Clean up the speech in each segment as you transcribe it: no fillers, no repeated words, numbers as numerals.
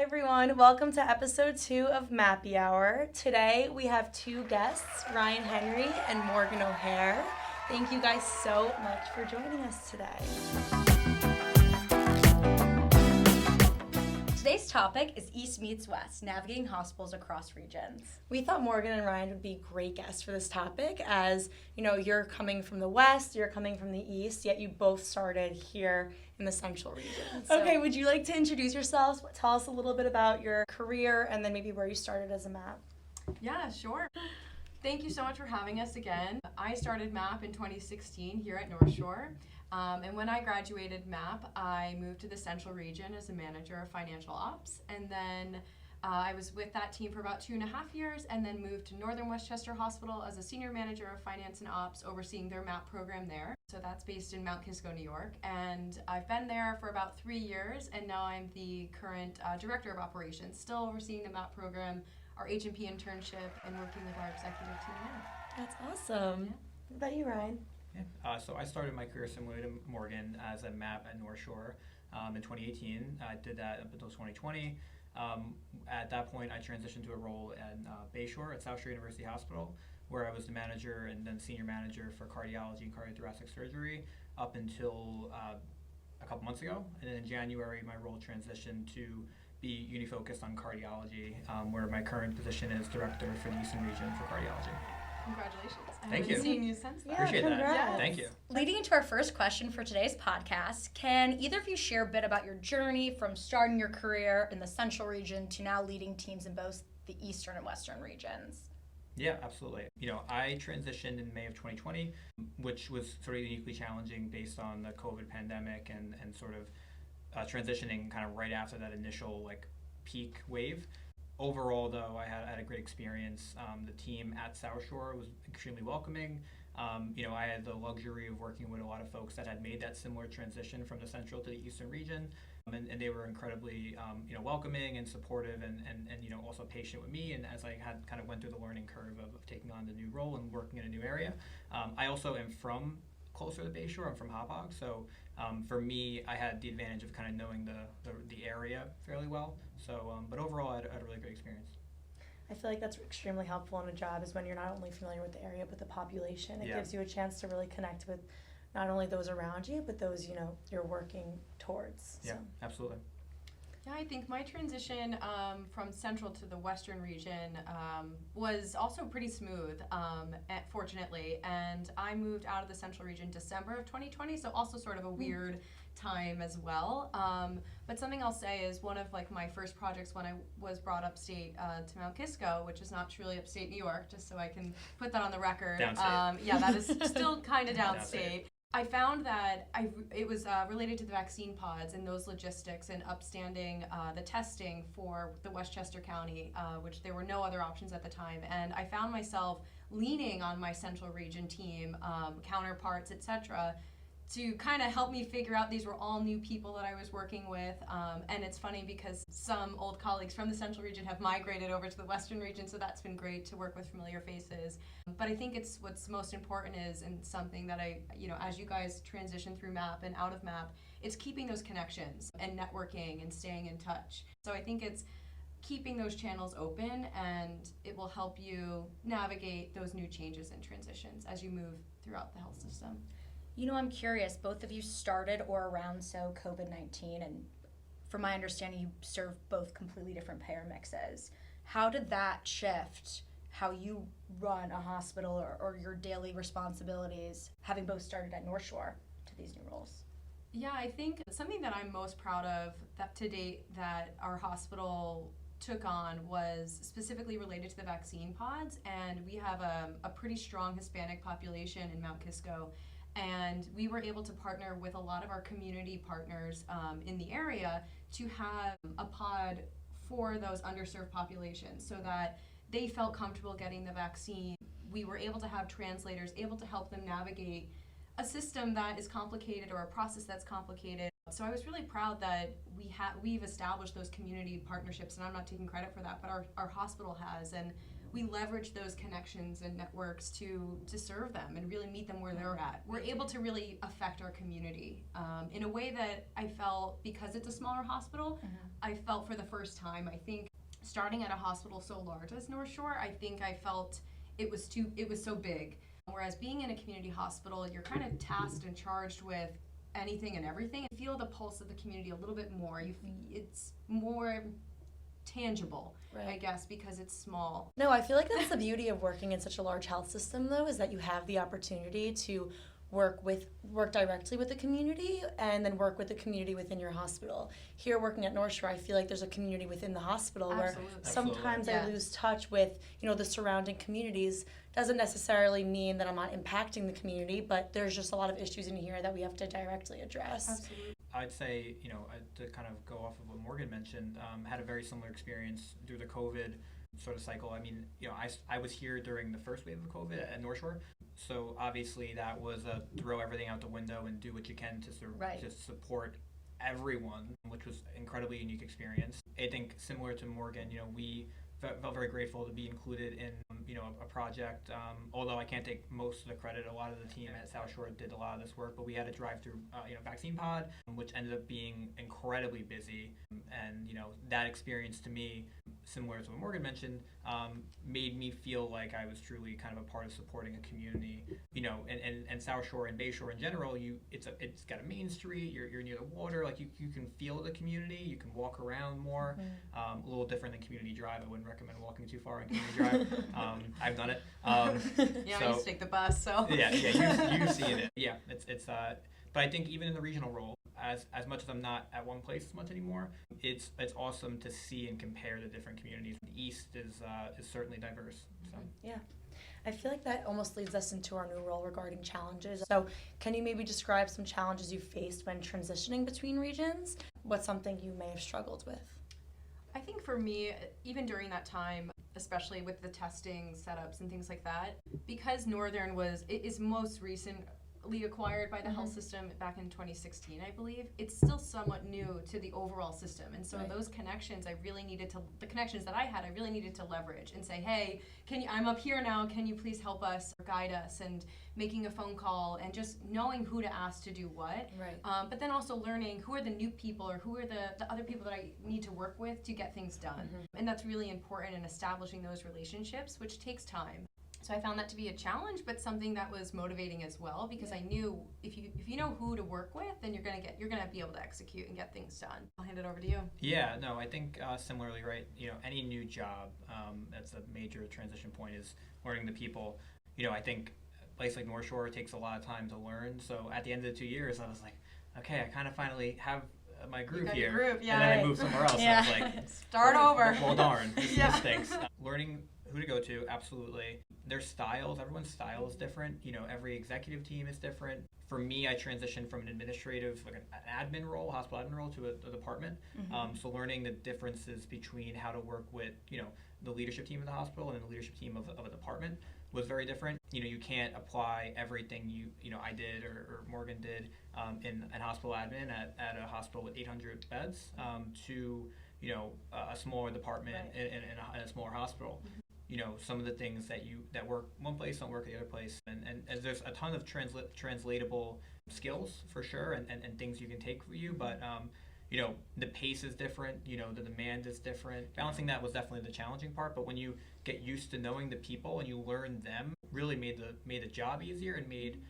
everyone, welcome to episode 2 of Mappy Hour. Today we have two guests, Ryan Henry and Morgan O'Hare. Thank you guys so much for joining us today. Today's topic is East meets West, navigating hospitals across regions. We thought Morgan and Ryan would be great guests for this topic as, you know, you're coming from the West, you're coming from the East, yet you both started here in the Central region. Okay, would you like to introduce yourselves? Tell us a little bit about your career and then maybe where you started as a MAP. Yeah, sure. Thank you so much for having us again. I started MAP in 2016 here at North Shore. And when I graduated MAP, I moved to the Central region as a manager of financial ops. And then I was with that team for about 2.5 years and then moved to Northern Westchester Hospital as a senior manager of finance and ops, overseeing their MAP program there. So that's based in Mount Kisco, New York. And I've been there for about 3 years, and now I'm the current director of operations, still overseeing the MAP program, our H&P internship, and working with our executive team now. That's awesome. Yeah. What about you, Ryan? Yeah. So I started my career similar to Morgan as a MAP at North Shore in 2018. I did that up until 2020. At that point, I transitioned to a role at Bayshore at South Shore University Hospital, where I was the manager and then senior manager for cardiology and cardiothoracic surgery up until a couple months ago. And then in January, my role transitioned to be uni-focused on cardiology, where my current position is director for the Eastern region for cardiology. Congratulations. Thank you. I haven't seen you since then. Appreciate congrats. that. Thank you. Leading into our first question for today's podcast, can either of you share a bit about your journey from starting your career in the Central region to now leading teams in both the Eastern and Western regions? Yeah, absolutely. You know, I transitioned in May of 2020, which was sort of uniquely challenging based on the COVID pandemic and sort of transitioning kind of right after that initial peak wave. Overall, though, I had a great experience. The team at South Shore was extremely welcoming. I had the luxury of working with a lot of folks that had made that similar transition from the Central to the Eastern region, and they were incredibly welcoming and supportive and also patient with me. And as I had kind of went through the learning curve of taking on the new role and working in a new area, I also am from closer to Bayshore. I'm from Hauppauge, so for me, I had the advantage of kind of knowing the area fairly well. So, but overall, I had a really great experience. I feel like that's extremely helpful in a job is when you're not only familiar with the area but the population. It gives you a chance to really connect with not only those around you but those you're working towards. Yeah, absolutely. Yeah, I think my transition from Central to the Western region was also pretty smooth, fortunately. And I moved out of the Central region December of 2020, so also sort of a weird time as well. But something I'll say is one of my first projects when I was brought upstate to Mount Kisco, which is not truly upstate New York, just so I can put that on the record. Downstate. Yeah, that is still kind of downstate. I found that it was related to the vaccine pods and those logistics and upstanding the testing for the Westchester County, which there were no other options at the time. And I found myself leaning on my Central Region team, counterparts, etc., to kind of help me figure out these were all new people that I was working with. And it's funny because some old colleagues from the Central region have migrated over to the Western region, so that's been great to work with familiar faces. But I think what's most important is, and something that as you guys transition through MAP and out of MAP, it's keeping those connections and networking and staying in touch. So I think it's keeping those channels open, and it will help you navigate those new changes and transitions as you move throughout the health system. I'm curious, both of you started or around COVID-19, and from my understanding, you serve both completely different payer mixes. How did that shift how you run a hospital or your daily responsibilities, having both started at North Shore to these new roles? Yeah, I think something that I'm most proud of to date that our hospital took on was specifically related to the vaccine pods, and we have a pretty strong Hispanic population in Mount Kisco. And we were able to partner with a lot of our community partners in the area to have a pod for those underserved populations so that they felt comfortable getting the vaccine. We were able to have translators able to help them navigate a system that is complicated or a process that's complicated. So I was really proud that we've established those community partnerships, and I'm not taking credit for that, but our hospital has. And we leverage those connections and networks to serve them and really meet them where they're at. We're able to really affect our community in a way that I felt, because it's a smaller hospital, I felt for the first time. I think starting at a hospital so large as North Shore, I think I felt it was so big. Whereas being in a community hospital, you're kind of tasked and charged with anything and everything. You feel the pulse of the community a little bit more. It's more tangible, right, I guess, because it's small. No, I feel like that's the beauty of working in such a large health system, though, is that you have the opportunity to work directly with the community and then work with the community within your hospital. Here, working at North Shore, I feel like there's a community within the hospital. Absolutely. Where sometimes I lose touch with, the surrounding communities. Doesn't necessarily mean that I'm not impacting the community, but there's just a lot of issues in here that we have to directly address. Absolutely. I'd say, to kind of go off of what Morgan mentioned, had a very similar experience through the COVID sort of cycle. I mean, I was here during the first wave of COVID at North Shore, so obviously that was a throw everything out the window and do what you can to support everyone, which was an incredibly unique experience. I think similar to Morgan, we felt very grateful to be included in a project. Although I can't take most of the credit, a lot of the team at South Shore did a lot of this work, but we had a drive-through vaccine pod, which ended up being incredibly busy. And that experience, to me, similar to what Morgan mentioned, made me feel like I was truly kind of a part of supporting a community. And South Shore and Bay Shore in general, it's got a main street. You're near the water. Like you can feel the community. You can walk around more. A little different than Community Drive. I wouldn't recommend walking too far on Community Drive. I've done it. I used to take the bus, so you've seen it. Yeah, it's but I think even in the regional role, as much as I'm not at one place as much anymore, it's awesome to see and compare the different communities. The East is certainly diverse. So. Yeah. I feel like that almost leads us into our new role regarding challenges. So can you maybe describe some challenges you faced when transitioning between regions? What's something you may have struggled with? I think for me, even during that time, especially with the testing setups and things like that, because Northern is most recently acquired by the health system back in 2016, I believe, it's still somewhat new to the overall system. And so those connections, the connections that I had, I really needed to leverage and say, hey, I'm up here now, can you please help us or guide us? And making a phone call and just knowing who to ask to do what. Right. But then also learning who are the new people or who are the other people that I need to work with to get things done. And that's really important in establishing those relationships, which takes time. So I found that to be a challenge, but something that was motivating as well, because I knew if you know who to work with, then you're gonna be able to execute and get things done. I'll hand it over to you. Yeah, no, I think similarly, right? Any new job, that's a major transition point, is learning the people. I think a place like North Shore takes a lot of time to learn. So at the end of the 2 years, I was like, okay, I kind of finally have my groove here. Groove, yeah. And then I moved somewhere else. Yeah. And I was like, start over. Well, darn, this stinks. Learning who to go to, absolutely. Their styles, everyone's style is different. Every executive team is different. For me, I transitioned from an administrative, like an admin role, hospital admin role, to a department. So learning the differences between how to work with, the leadership team of the hospital and the leadership team of a department was very different. You can't apply everything I did or Morgan did in hospital admin at a hospital with 800 beds to a smaller department in a smaller hospital. Some of the things that work one place don't work at the other place, and there's a ton of translatable skills for sure, and things you can take for you, but the pace is different, the demand is different. Balancing that was definitely the challenging part, but when you get used to knowing the people and you learn them, really made the job easier and made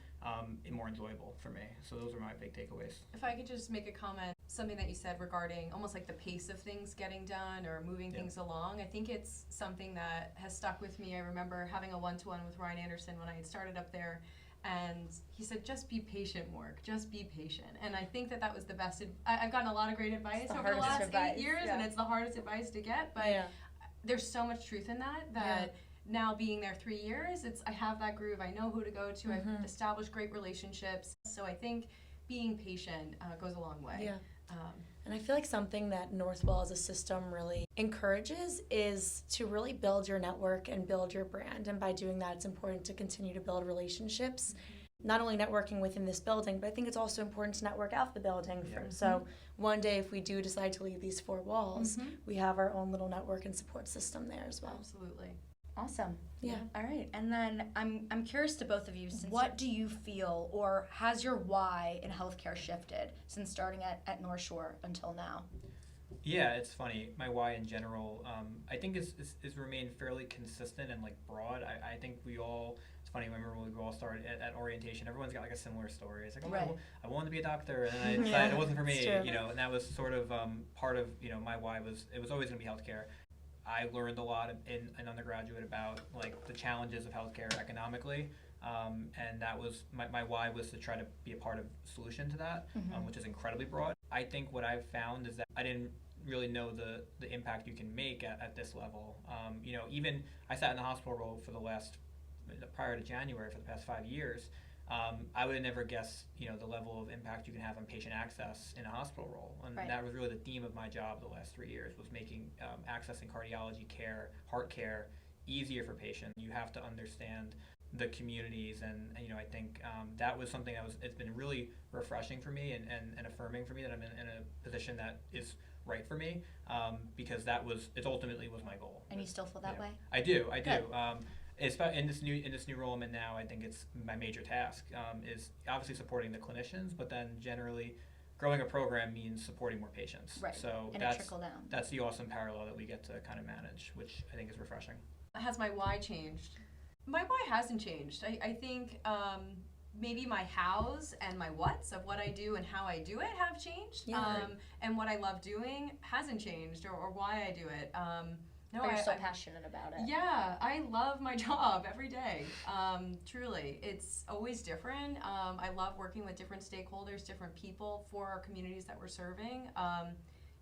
it more enjoyable for me. So those are my big takeaways. If I could just make a comment, something that you said regarding almost like the pace of things getting done or moving things along, I think it's something that has stuck with me. I remember having a one-to-one with Ryan Anderson when I had started up there, and he said, just be patient, Morg, just be patient. And I think that was the best. I've gotten a lot of great advice over the last 8 years, and it's the hardest advice to get, but there's so much truth in that now being there 3 years, I have that groove. I know who to go to. I've established great relationships. So I think being patient goes a long way. Yeah. And I feel like something that Northwell as a system really encourages is to really build your network and build your brand. And by doing that, it's important to continue to build relationships, not only networking within this building, but I think it's also important to network out the building. So one day, if we do decide to leave these four walls, we have our own little network and support system there as well. Absolutely. Awesome. Yeah. All right. And then I'm curious to both of you, what do you feel, or has your why in healthcare shifted since starting at North Shore until now? Yeah, it's funny. My why in general, I think is remained fairly consistent and like broad. I think we all. It's funny. I remember when we all started at orientation. Everyone's got like a similar story. It's like, oh, Right. I wanted to be a doctor, and then I decided it wasn't for me. true. You know, and that was sort of part of my why was it was always going to be healthcare. I learned a lot in undergraduate about like the challenges of healthcare economically. And that was my why was to try to be a part of the solution to that, which is incredibly broad. I think what I've found is that I didn't really know the impact you can make at this level. Even I sat in the hospital role for prior to January for the past 5 years. I would have never guessed, the level of impact you can have on patient access in a hospital role. And Right. that was really the theme of my job the last 3 years, was making accessing cardiology care, heart care, easier for patients. You have to understand the communities, and I think that was something it's been really refreshing for me and affirming for me that I'm in a position that is right for me, because it ultimately was my goal. And you still feel that way? I do. Good. In this new role I'm in now, I think it's my major task is obviously supporting the clinicians, but then generally growing a program means supporting more patients. Right. So And a trickle down. that's the awesome parallel that we get to kind of manage, which I think is refreshing. Has my why changed? My why hasn't changed. I think maybe my hows and my whats of what I do and how I do it have changed. Yeah. And what I love doing hasn't changed, or why I do it. No, But you're so passionate about it. Yeah, I love my job every day. Truly, it's always different. I love working with different stakeholders, different people for our communities that we're serving.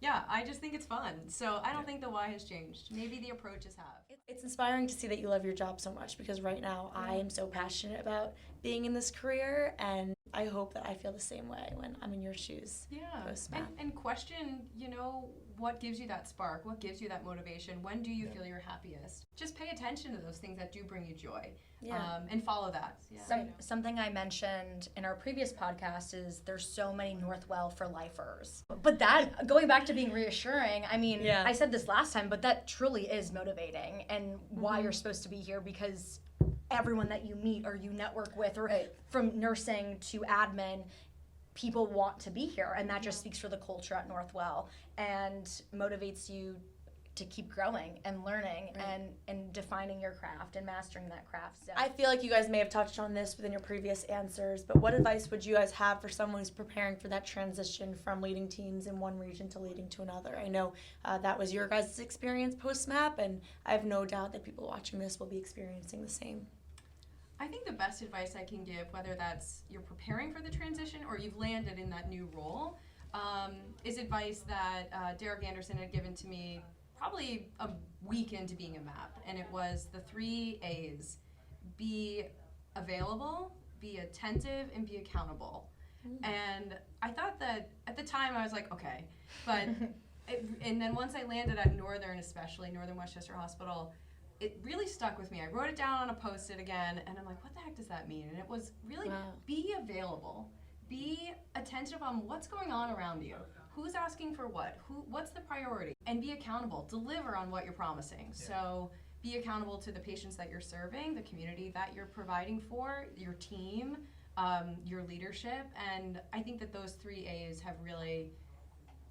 Yeah, I just think it's fun. So I don't think the why has changed. Maybe the approaches have. It's inspiring to see that you love your job so much, because right now I am so passionate about being in this career, and I hope that I feel the same way when I'm in your shoes. Yeah, Post-Mapp. and question, what gives you that spark? What gives you that motivation? When do you feel your happiest? Just pay attention to those things that do bring you joy, and follow that. Yeah. Something I mentioned in our previous podcast is there's so many Northwell for lifers. But that, going back to being reassuring, I mean, I said this last time, but that truly is motivating, and why you're supposed to be here, because everyone that you meet or you network with, or from nursing to admin, people want to be here, and that just speaks for the culture at Northwell and motivates you to keep growing and learning and defining your craft and mastering that craft. So I feel like you guys may have touched on this within your previous answers, but what advice would you guys have for someone who's preparing for that transition from leading teams in one region to leading to another? I know that was your guys' experience post-Mapp, and I have no doubt that people watching this will be experiencing the same. I think the best advice I can give, whether that's you're preparing for the transition or you've landed in that new role, is advice that Derek Anderson had given to me probably a week into being a MAP, and it was the 3 A's: be available, be attentive, and be accountable. And I thought that at the time I was like, okay, but and then once I landed at Northern Westchester Hospital, it really stuck with me. I wrote it down on a Post-it again, and I'm like, what the heck does that mean? And it was really be available, be attentive on what's going on around you, who's asking for what's the priority, and be accountable. Deliver on what you're promising. Yeah. So be accountable to the patients that you're serving, the community that you're providing for, your team, your leadership, and I think that those 3 A's have really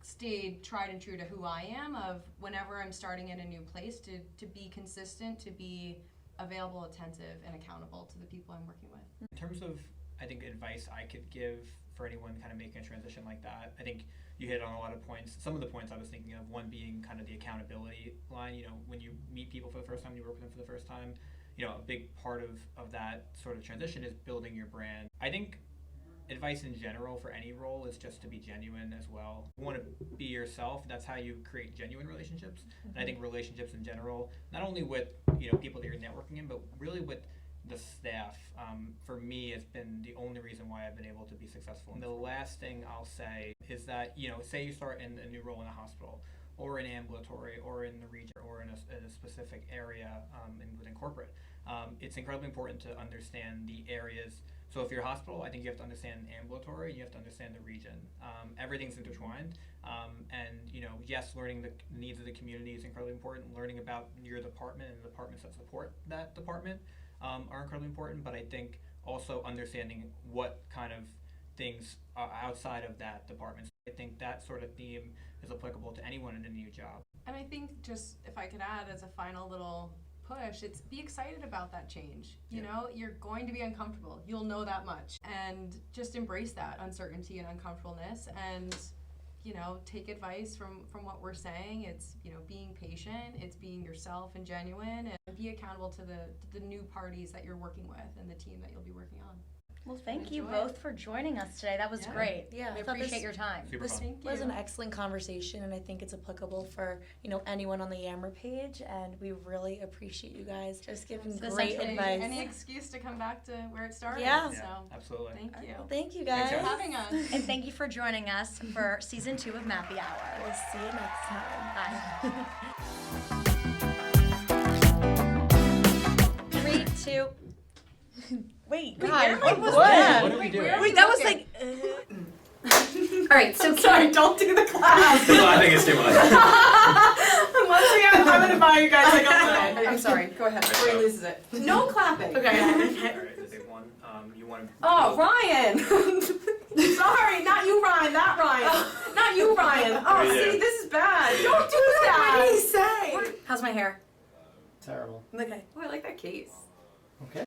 stayed tried and true to who I am, of whenever I'm starting in a new place, to be consistent, to be available, attentive, and accountable to the people I'm working with. In terms of, I think, advice I could give for anyone kind of making a transition like that, I think you hit on a lot of points. Some of the points I was thinking of, one being kind of the accountability line. When you meet people for the first time, you work with them for the first time, a big part of that sort of transition is building your brand. I think advice in general for any role is just to be genuine as well. You want to be yourself. That's how you create genuine relationships. And I think relationships in general, not only with people that you're networking in, but really with the staff, for me, has been the only reason why I've been able to be successful. And the last thing I'll say is that, say you start in a new role in a hospital, or in ambulatory, or in the region, or in a specific area within corporate. It's incredibly important to understand the areas So if you're a hospital, I think you have to understand ambulatory, and you have to understand the region. Everything's intertwined, and yes, learning the needs of the community is incredibly important. Learning about your department and the departments that support that department are incredibly important. But I think also understanding what kind of things are outside of that department. I think that sort of theme is applicable to anyone in a new job. And I think just, if I could add as a final little push, it's be excited about that change. You know, you're going to be uncomfortable. You'll know that much. And just embrace that uncertainty and uncomfortableness, and take advice from what we're saying. It's, being patient, it's being yourself and genuine, and be accountable to the new parties that you're working with and the team that you'll be working on. Well, thank you both for joining us today. That was great. Yeah, we appreciate your time. This was an excellent conversation, and I think it's applicable for anyone on the Yammer page. And we really appreciate you guys just giving great advice. Any excuse to come back to where it started. Yeah, so absolutely. Thank you. Well, thank you guys. Thanks for having us. And thank you for joining us for season 2 of Mappy Hour. We'll see you next time. Bye. 3, 2. Wait, God, what was that? What are we doing? Wait, that was like. All right, so Sorry, don't do the clap. I think it's too much. I'm gonna buy you guys like a I'm sorry. Go ahead before he loses it. No clapping. Okay. All right, the big one. You want to? Oh, Ryan. Sorry, not you, Ryan. That Ryan. Not you, Ryan. Oh, see, this is bad. Don't do that. What did he say? how's my hair? Terrible. Okay. Oh, I like that case. Okay.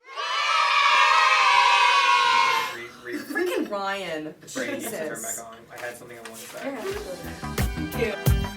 Freaking Ryan. Brady, you can turn Jesus. back on. I had something on one side. Yeah. Thank you.